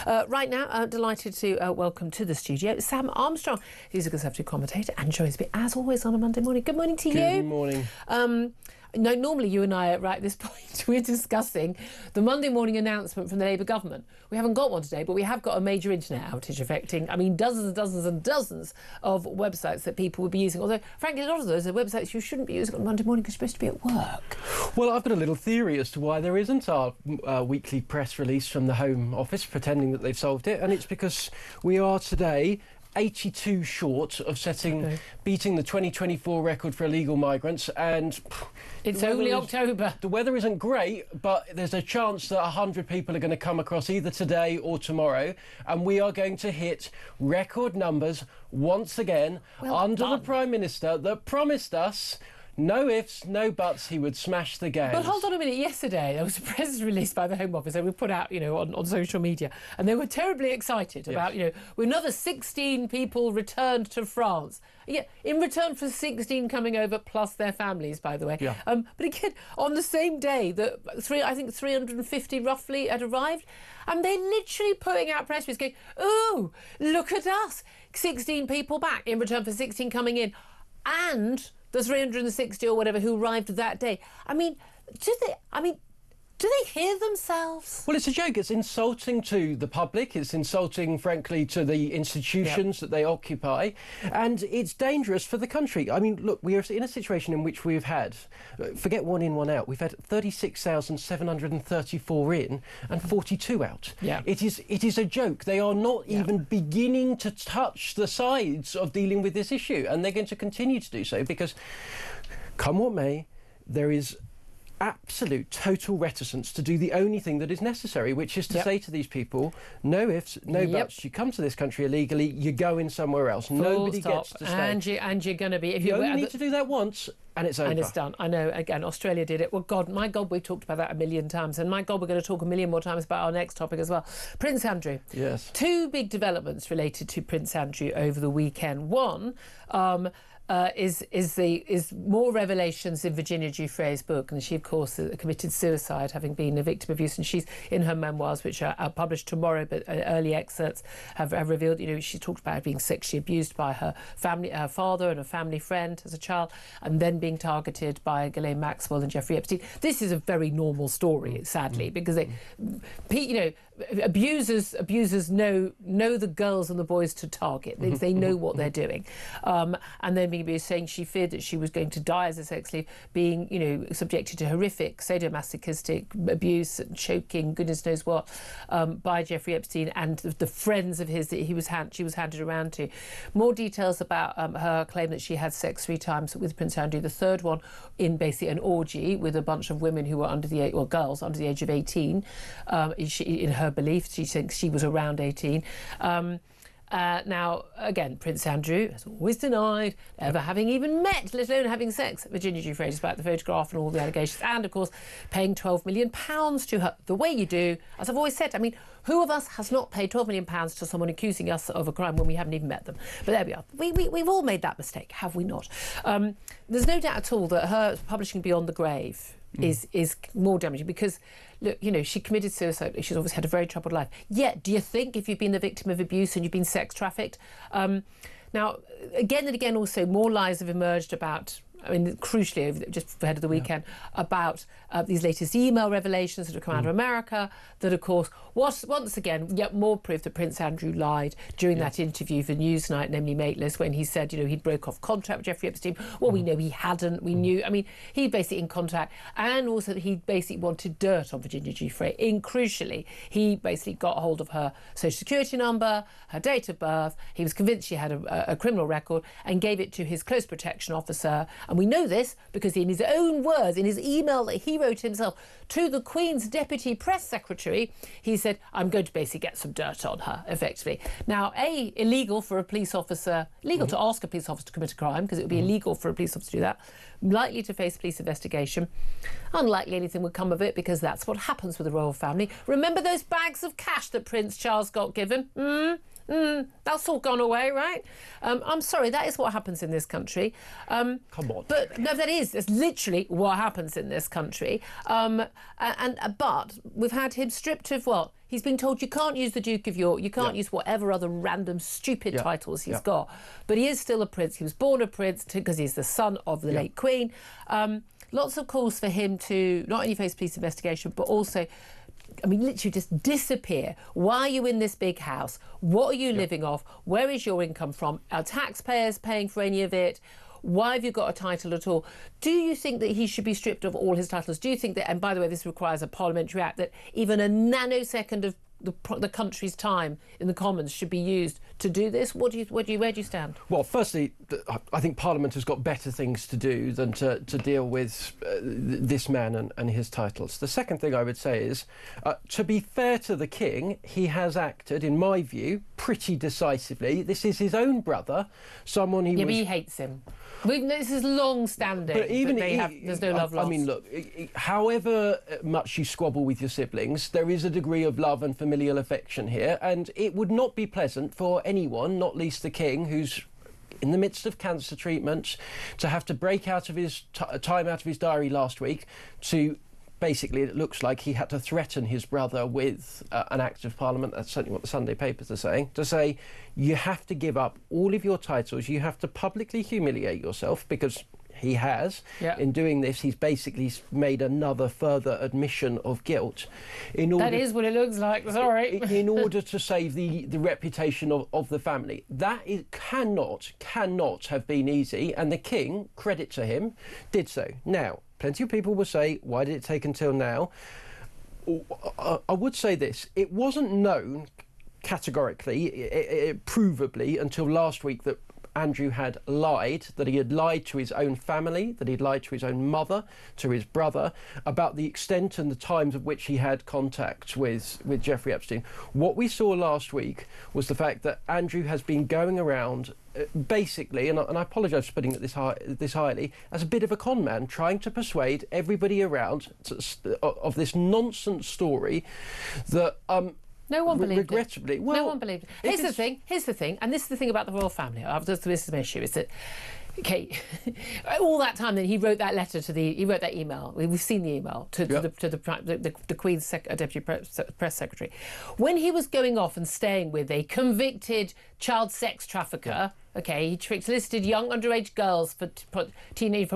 Right now, delighted to welcome to the studio Sam Armstrong, who's a Conservative commentator and joins me, as always, on a Monday morning. Good morning to you. Good morning. No, normally you and I, right at this point, we're discussing the Monday morning announcement from the Labour government. We haven't got one today, but we have got a major internet outage affecting, I mean, dozens and dozens and dozens of websites that people would be using. Although, frankly, a lot of those are websites you shouldn't be using on Monday morning because you're supposed to be at work. Well, I've got a little theory as to why there isn't our weekly press release from the Home Office pretending that they've solved it, and it's because we are today 82 short of beating the 2024 record for illegal migrants, and it's only October. The weather isn't great, but there's a chance that 100 people are going to come across either today or tomorrow, and we are going to hit record numbers once again under the Prime Minister that promised us no ifs, no buts, he would smash the games. But hold on a minute, yesterday there was a press release by the Home Office that we put out, you know, on social media, and they were terribly excited about, you know, with another 16 people returned to France. Yeah, in return for 16 coming over plus their families, by the way. Yeah. But again, on the same day that I think 350 roughly had arrived, and they're literally putting out press releases going, "Oh, look at us, 16 people back in return for 16 coming in," and the 360 or whatever who arrived that day. I mean, do they hear themselves? Well, it's a joke. It's insulting to the public. It's insulting, frankly, to the institutions that they occupy. And it's dangerous for the country. I mean, look, we are in a situation in which we've had, forget one in, one out, we've had 36,734 in and 42 out. Yeah. It is a joke. They are not even beginning to touch the sides of dealing with this issue. And they're going to continue to do so because, come what may, there is absolute total reticence to do the only thing that is necessary, which is to say to these people, no ifs, no buts. You come to this country illegally, you're going somewhere else. Nobody gets to stay. And you're going to be... You only need to do that once, and it's over. And it's done. I know, again, Australia did it. Well, God, my God, we've talked about that a million times. And my God, we're going to talk a million more times about our next topic as well. Prince Andrew. Yes. Two big developments related to Prince Andrew over the weekend. One... is more revelations in Virginia Giuffre's book, and she, of course, committed suicide, having been a victim of abuse. And she's in her memoirs, which are published tomorrow, but early excerpts have revealed, you know, she talked about being sexually abused by her family, her father and a family friend as a child, and then being targeted by Ghislaine Maxwell and Jeffrey Epstein. This is a very normal story, sadly, because they, you know, abusers know the girls and the boys to target. They know what they're doing, and then being abused, saying she feared that she was going to die as a sex slave, being, you know, subjected to horrific sadomasochistic abuse and choking, goodness knows what, by Jeffrey Epstein and the friends of his that she was handed around to. More details about her claim that she had sex 3 times with Prince Andrew. The third one in basically an orgy with a bunch of women who were under the age, well, girls under the age of 18. In her belief, she thinks she was around 18. Now, again, Prince Andrew has always denied ever having even met, let alone having sex, Virginia Giuffre, despite the photograph and all the allegations, and, of course, paying £12 million to her, the way you do. As I've always said, I mean, who of us has not paid £12 million to someone accusing us of a crime when we haven't even met them? But there we are. We've all made that mistake, have we not? There's no doubt at all that her publishing Beyond the Grave is more damaging because, look, you know, she committed suicide. She's obviously had a very troubled life. Yet, do you think if you've been the victim of abuse and you've been sex trafficked? Now, again and again, also, more lies have emerged about, I mean, crucially, just ahead of the weekend, about these latest email revelations that have come out of America, that, of course, once again, yet more proof that Prince Andrew lied during that interview for Newsnight and Emily Maitlis when he said, you know, he'd broke off contract with Jeffrey Epstein. Well, we know he hadn't. We knew, I mean, he basically in contact, and also that he basically wanted dirt on Virginia Giuffre. Crucially, he basically got hold of her social security number, her date of birth. He was convinced she had a criminal record and gave it to his close protection officer. And we know this because in his own words, in his email that he wrote himself to the Queen's Deputy Press Secretary, he said, I'm going to basically get some dirt on her, effectively. Now, illegal for a police officer, illegal to ask a police officer to commit a crime, because it would be illegal for a police officer to do that, likely to face police investigation. Unlikely anything would come of it, because that's what happens with the royal family. Remember those bags of cash that Prince Charles got given? That's all gone away, right? I'm sorry, that is what happens in this country. Come on. But no, that's literally what happens in this country. But we've had him stripped of what? He's been told you can't use the Duke of York, you can't use whatever other random stupid titles he's got. But he is still a prince. He was born a prince because he's the son of the late Queen. Lots of calls for him to not only face police investigation, but also, I mean, literally just disappear. Why are you in this big house? What are you living off? Where is your income from? Are taxpayers paying for any of it? Why have you got a title at all? Do you think that he should be stripped of all his titles? Do you think that, and by the way, this requires a parliamentary act, that even a nanosecond of the country's time in the Commons should be used to do this? Where do you stand? Well, firstly, I think Parliament has got better things to do than to deal with this man and his titles. The second thing I would say is, to be fair to the King, he has acted, in my view, pretty decisively. This is his own brother, someone he was... but he hates him. This is long-standing. But even there's no love lost. I mean, look, however much you squabble with your siblings, there is a degree of love and familial affection here, and it would not be pleasant for anyone, not least the King, who's in the midst of cancer treatment, to have to break out of his time out of his diary last week to... Basically, it looks like he had to threaten his brother with an act of Parliament. That's certainly what the Sunday papers are saying. To say, you have to give up all of your titles. You have to publicly humiliate yourself, because he has. In doing this, he's basically made another further admission of guilt. That is what it looks like, sorry. In order to save the reputation of the family. That cannot have been easy. And the King, credit to him, did so. Now, plenty of people will say, why did it take until now? I would say this, it wasn't known categorically, provably, until last week that Andrew had lied, that he had lied to his own family, that he'd lied to his own mother, to his brother, about the extent and the times of which he had contact with Jeffrey Epstein. What we saw last week was the fact that Andrew has been going around basically, and I apologise for putting it this highly, as a bit of a con man, trying to persuade everybody around of this nonsense story that... no one believed regrettably, it. Well, no one believed it. Here's the thing, and this is the thing about the royal family. This is my issue, is that, okay, all that time that he wrote that letter he wrote that email. We've seen the email to the Queen's Deputy Press Secretary. When he was going off and staying with a convicted child sex trafficker, okay, he solicited young underage girls for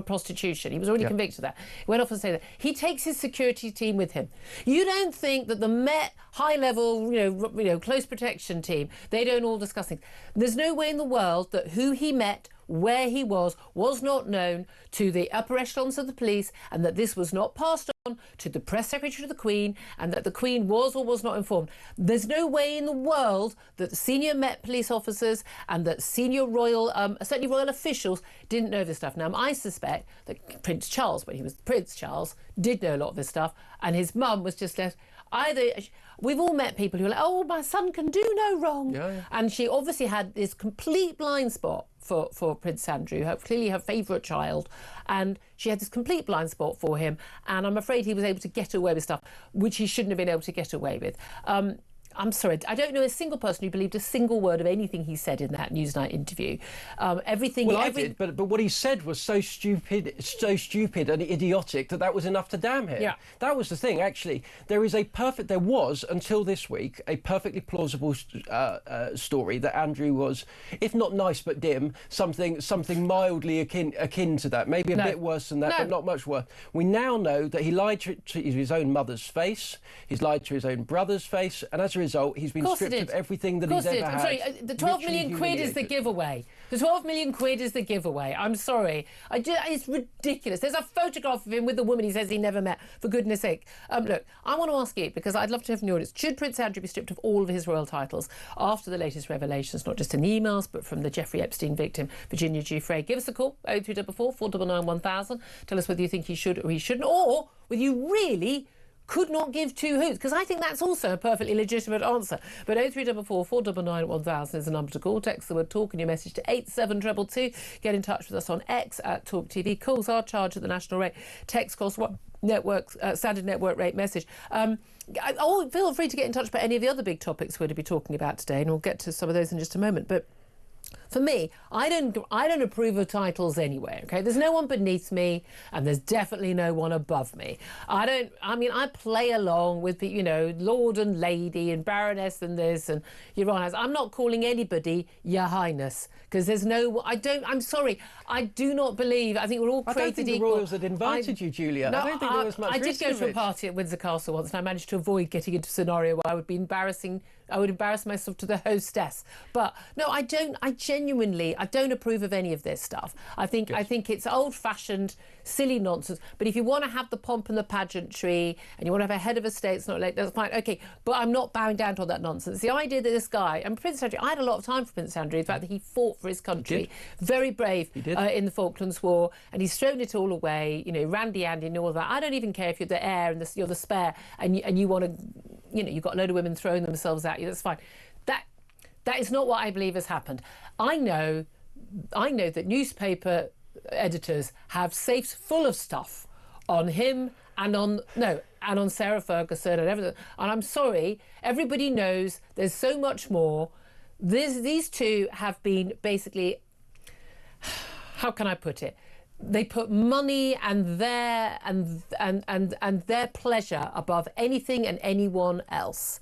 prostitution. He was already convicted of that. He went off and said that. He takes his security team with him. You don't think that the Met high-level, close protection team, they don't all discuss things? There's no way in the world that who he met, where he was not known to the upper echelons of the police, and that this was not passed on to the press secretary of the Queen, and that the Queen was or was not informed. There's no way in the world that senior Met police officers and that senior royal, certainly royal officials, didn't know this stuff. Now, I suspect that Prince Charles, when he was Prince Charles, did know a lot of this stuff, and his mum was just left... We've all met people who are like, oh, my son can do no wrong. And she obviously had this complete blind spot for Prince Andrew, clearly her favourite child, and she had this complete blind spot for him, and I'm afraid he was able to get away with stuff which he shouldn't have been able to get away with. I'm sorry, I don't know a single person who believed a single word of anything he said in that Newsnight interview. I did, but what he said was so stupid and idiotic that was enough to damn him. That was the thing, actually. There was, until this week, a perfectly plausible story that Andrew was, if not nice but dim, something mildly akin to that, maybe a bit worse than that, but not much worse. We now know that he lied to his own mother's face, he's lied to his own brother's face, and as a result, he's been stripped of everything that he's ever had. I'm sorry, the 12 million quid is the giveaway. The 12 million quid is the giveaway. I'm sorry. It's ridiculous. There's a photograph of him with the woman he says he never met, for goodness sake. Look, I want to ask you, because I'd love to hear from the audience, should Prince Andrew be stripped of all of his royal titles after the latest revelations, not just in the emails, but from the Jeffrey Epstein victim, Virginia Giuffre? Give us a call, 0344 499 1000. Tell us whether you think he should or he shouldn't, or whether you really could not give two hoots, because I think that's also a perfectly legitimate answer. But 0344 499 1000 is the number to call. Text the word talk and your message to 87222. Get in touch with us on X at talkTV. Calls are charged at the national rate. Text costs standard network rate message. Feel free to get in touch about any of the other big topics we're going to be talking about today, and we'll get to some of those in just a moment. But For me, I don't approve of titles anyway. Okay, there's no one beneath me, and there's definitely no one above me. I mean, I play along with, you know, Lord and Lady and Baroness and this and Your Honour. I'm not calling anybody Your Highness, because there's no. I'm sorry. I do not believe. I think we're all created equal. I don't think the royals had invited you, Julia. No, I don't think there was much. I did go to a party at Windsor Castle once, and I managed to avoid getting into a scenario where I would embarrass myself to the hostess. But no, I genuinely don't approve of any of this stuff. I think it's old-fashioned, silly nonsense. But if you want to have the pomp and the pageantry, and you want to have a head of a state, it's not late, that's fine. Okay, but I'm not bowing down to all that nonsense. The idea that this guy, and Prince Andrew, I had a lot of time for Prince Andrew. The fact that he fought for his country, very brave in the Falklands War, and he's thrown it all away. You know, Randy Andy and all of that. I don't even care if you're the heir and you're the spare, and you want to, you know, you've got a load of women throwing themselves at you. That's fine. That is not what I believe has happened. I know that newspaper editors have safes full of stuff on him and on Sarah Ferguson and everything. And I'm sorry, everybody knows there's so much more. These two have been basically, how can I put it? They put money and their pleasure above anything and anyone else.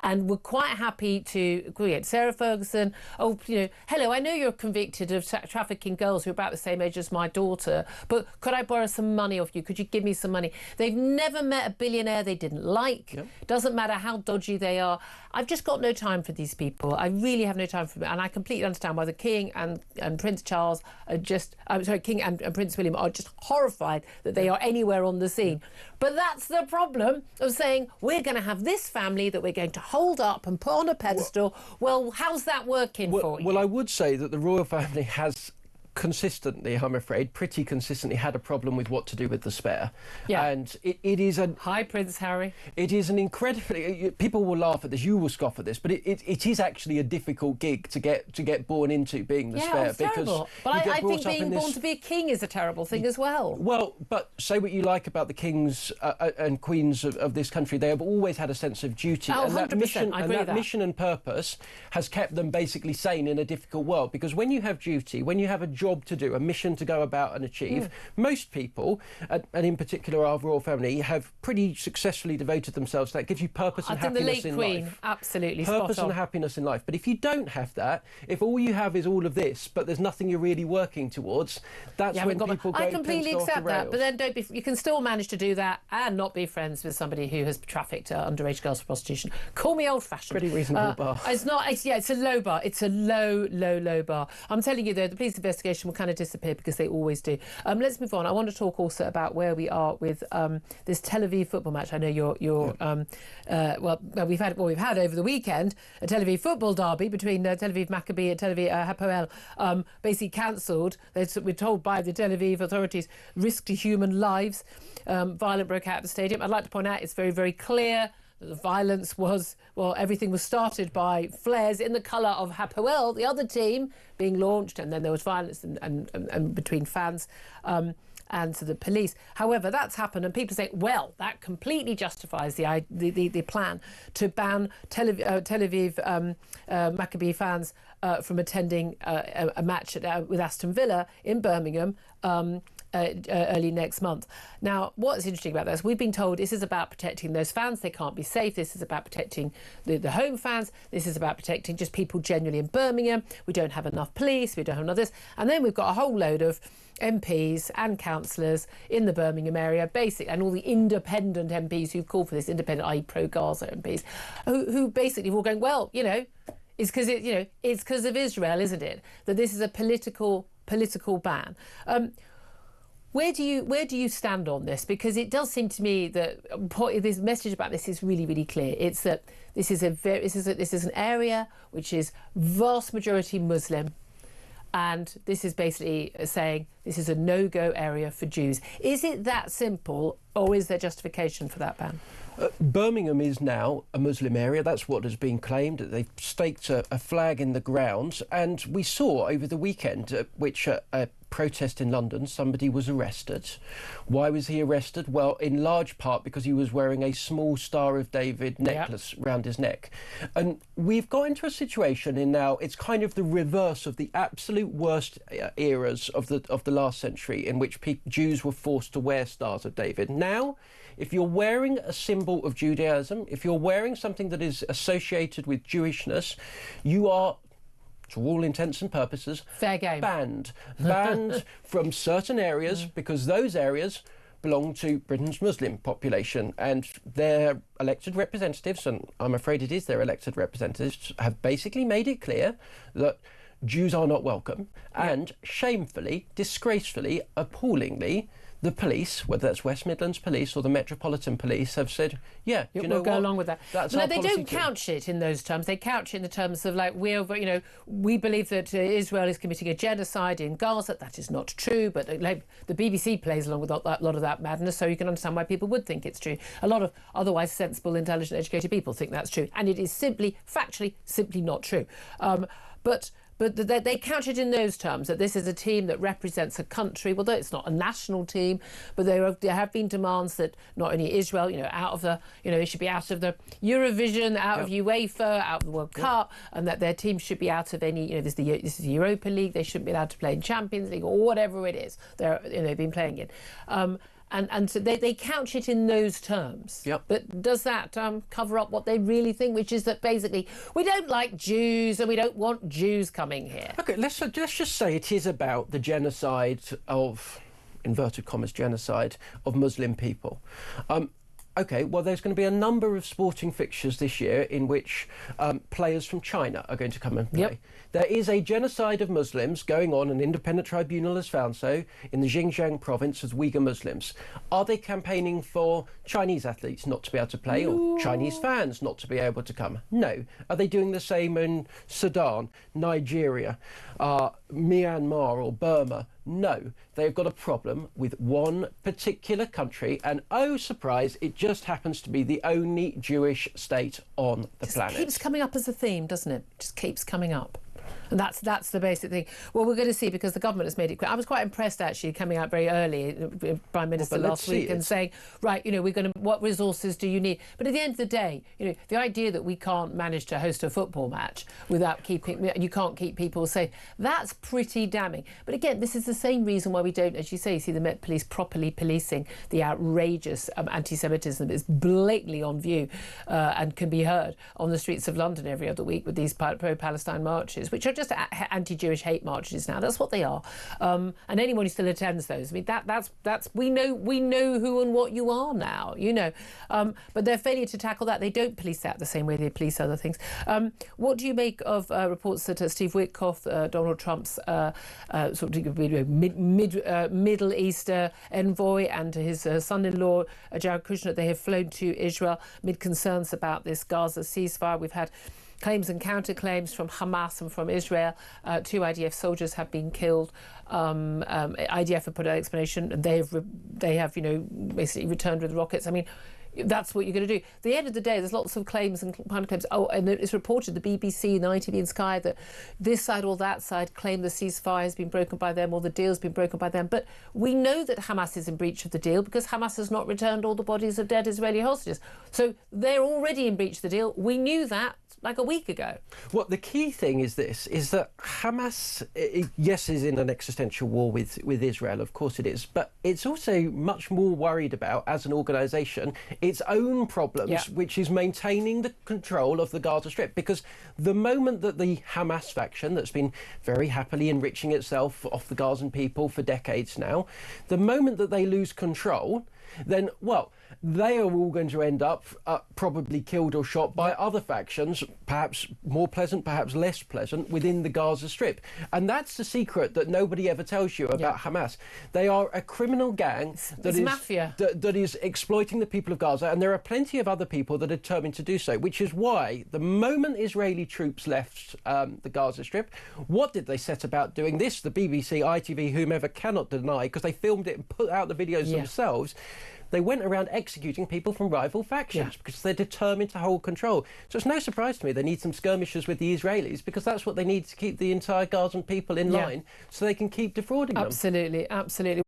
And we're quite happy to create Sarah Ferguson. Oh, you know, hello, I know you're convicted of trafficking girls who are about the same age as my daughter, but could I borrow some money off you? Could you give me some money? They've never met a billionaire they didn't like. Yep. Doesn't matter how dodgy they are. I've just got no time for these people. I really have no time for them. And I completely understand why the King and Prince Charles are just, King and Prince William are just horrified that they are anywhere on the scene. But that's the problem of saying, we're going to have this family that we're going to hold up and put on a pedestal. Well, how's that working for you? Well, I would say that the royal family has consistently, I'm afraid, pretty consistently had a problem with what to do with the spare. Yeah. And it is a... Hi, Prince Harry. It is an incredibly... People will laugh at this, you will scoff at this, but it is actually a difficult gig to get born into, being the spare. It's terrible. But I think being born to be a king is a terrible thing as well. Well, but say what you like about the kings and queens of this country, they have always had a sense of duty. Oh, and 100%. that mission and purpose has kept them basically sane in a difficult world. Because when you have duty, when you have a job to do, a mission to go about and achieve, most people, and in particular our royal family, have pretty successfully devoted themselves to that. It gives you purpose and happiness in life. The late Queen, absolutely purpose and happiness in life. But if you don't have that, if all you have is all of this, but there's nothing you're really working towards, that's when people go. I completely accept that, but then you can still manage to do that and not be friends with somebody who has trafficked underage girls for prostitution. Call me old-fashioned. Pretty reasonable bar. It's not. It's a low bar. It's a low bar. I'm telling you though, the police investigation will kind of disappear because they always do. Let's move on. I want to talk also about where we are with this Tel Aviv football match. I know we've had over the weekend a Tel Aviv football derby between Tel Aviv Maccabi and Tel Aviv Hapoel, basically cancelled. We're told by the Tel Aviv authorities risk to human lives. Violence broke out at the stadium. I'd like to point out it's very, very clear that the violence was, everything was started by flares in the colour of Hapoel, the other team, being launched, and then there was violence and between fans and to the police. However, that's happened, and people say, well, that completely justifies the plan to ban Tel Aviv Maccabi fans from attending a match with Aston Villa in Birmingham early next month. Now, what's interesting about this, we've been told this is about protecting those fans. They can't be safe. This is about protecting the home fans. This is about protecting just people generally in Birmingham. We don't have enough police. We don't have enough this. And then we've got a whole load of MPs and councillors in the Birmingham area, and all the independent MPs who've called for this, independent, i.e. pro-Gaza MPs, who basically were all going, well, it's because of Israel, isn't it, that this is a political ban. Where do you stand on this? Because it does seem to me that this message about this is really, really clear. It's that this is an area which is vast majority Muslim, and this is basically saying this is a no-go area for Jews. Is it that simple, or is there justification for that ban? Birmingham is now a Muslim area. That's what has been claimed. They've staked a flag in the ground. And we saw over the weekend, a protest in London, somebody was arrested. Why was he arrested? Well, in large part because he was wearing a small Star of David necklace round his neck. And we've got into a situation in now, it's kind of the reverse of the absolute worst eras of the last century, in which Jews were forced to wear Stars of David. Now, if you're wearing a symbol of Judaism, if you're wearing something that is associated with Jewishness, you are, to all intents and purposes, fair game. Banned from certain areas, because those areas belong to Britain's Muslim population, and their elected representatives, and I'm afraid it is their elected representatives, have basically made it clear that Jews are not welcome, and shamefully, disgracefully, appallingly, the police, whether that's West Midlands Police or the Metropolitan Police, have said, yeah, you know, we'll go along with that. That's no, our they policy don't too. couch it in those terms. They couch it in the terms of, like, we believe that Israel is committing a genocide in Gaza. That is not true, but the BBC plays along with a lot of that madness, so you can understand why people would think it's true. A lot of otherwise sensible, intelligent, educated people think that's true, and it is simply, factually, simply not true. But they couch it in those terms, that this is a team that represents a country, although it's not a national team, but there have been demands that not only Israel, out of the, they should be out of the Eurovision, out of UEFA, out of the World Cup, and that their team should be out of any, this is the Europa League, they shouldn't be allowed to play in Champions League or whatever it is they've been playing in. And so they couch it in those terms. Yep. But does that cover up what they really think, which is that basically we don't like Jews and we don't want Jews coming here? OK, let's just say it is about the genocide of, inverted commas, genocide of Muslim people. OK, well, there's going to be a number of sporting fixtures this year in which players from China are going to come and play. Yep. There is a genocide of Muslims going on, an independent tribunal has found so, in the Xinjiang province of Uyghur Muslims. Are they campaigning for Chinese athletes not to be able to play, or Chinese fans not to be able to come? No. Are they doing the same in Sudan, Nigeria, Myanmar or Burma? No. They've got a problem with one particular country, and oh, surprise, it just happens to be the only Jewish state on the planet. It keeps coming up as a theme, doesn't it? Just keeps coming up. And that's the basic thing. Well, we're going to see, because the government has made it clear. I was quite impressed, actually, coming out very early, Prime Minister last week, and saying, right, we're going to, what resources do you need? But at the end of the day, the idea that we can't manage to host a football match without you can't keep people safe, that's pretty damning. But again, this is the same reason why we don't, as you say, see the Met Police properly policing the outrageous anti-Semitism that is blatantly on view and can be heard on the streets of London every other week with these pro-Palestine marches, which are just anti-Jewish hate marches now. That's what they are. And anyone who still attends those, I mean, that's we know who and what you are now, But their failure to tackle that, they don't police that the same way they police other things. What do you make of reports that Steve Witkoff, Donald Trump's sort of Middle East envoy, and his son-in-law Jared Kushner, they have flown to Israel amid concerns about this Gaza ceasefire? We've had claims and counterclaims from Hamas and from Israel. 2 IDF soldiers have been killed. IDF have put an explanation, and they have basically returned with rockets. I mean, that's what you're going to do. At the end of the day, there's lots of claims and counterclaims. Oh, and it's reported, the BBC and the ITV and Sky, that this side or that side claim the ceasefire has been broken by them or the deal's been broken by them. But we know that Hamas is in breach of the deal because Hamas has not returned all the bodies of dead Israeli hostages. So they're already in breach of the deal. We knew that like a week ago. Well, the key thing is that Hamas, yes, is in an existential war with Israel, of course it is, but it's also much more worried about, as an organisation, its own problems, which is maintaining the control of the Gaza Strip. Because the moment that the Hamas faction, that's been very happily enriching itself off the Gazan people for decades now, the moment that they lose control, then, well, they are all going to end up probably killed or shot by other factions, perhaps more pleasant, perhaps less pleasant, within the Gaza Strip. And that's the secret that nobody ever tells you about Hamas. They are a criminal gang that is mafia. That is exploiting the people of Gaza, and there are plenty of other people that are determined to do so, which is why the moment Israeli troops left the Gaza Strip, what did they set about doing? This, the BBC, ITV, whomever cannot deny, because they filmed it and put out the videos themselves. They went around executing people from rival factions because they're determined to hold control. So it's no surprise to me they need some skirmishes with the Israelis, because that's what they need to keep the entire Gazan people in line so they can keep defrauding them. Absolutely, absolutely.